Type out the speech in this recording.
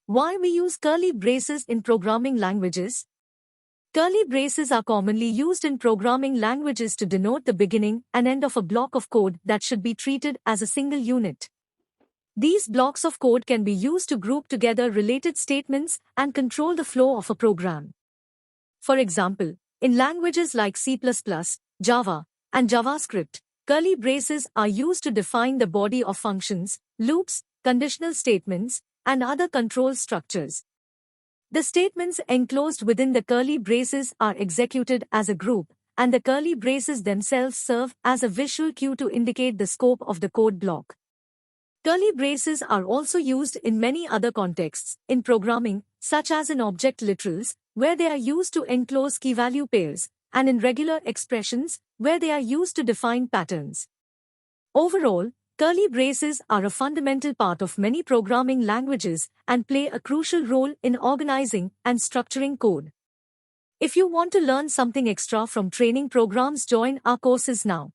Why we use curly braces in programming languages? Curly braces are commonly used in programming languages to denote the beginning and end of a block of code that should be treated as a single unit. These blocks of code can be used to group together related statements and control the flow of a program. For example, in languages like C++, Java, and JavaScript, curly braces are used to define the body of functions, loops, conditional statements, and other control structures. The statements enclosed within the curly braces are executed as a group, and the curly braces themselves serve as a visual cue to indicate the scope of the code block. Curly braces are also used in many other contexts, in programming, such as in object literals, where they are used to enclose key-value pairs, and in regular expressions, where they are used to define patterns. Overall, curly braces are a fundamental part of many programming languages and play a crucial role in organizing and structuring code. If you want to learn something extra from training programs, join our courses now.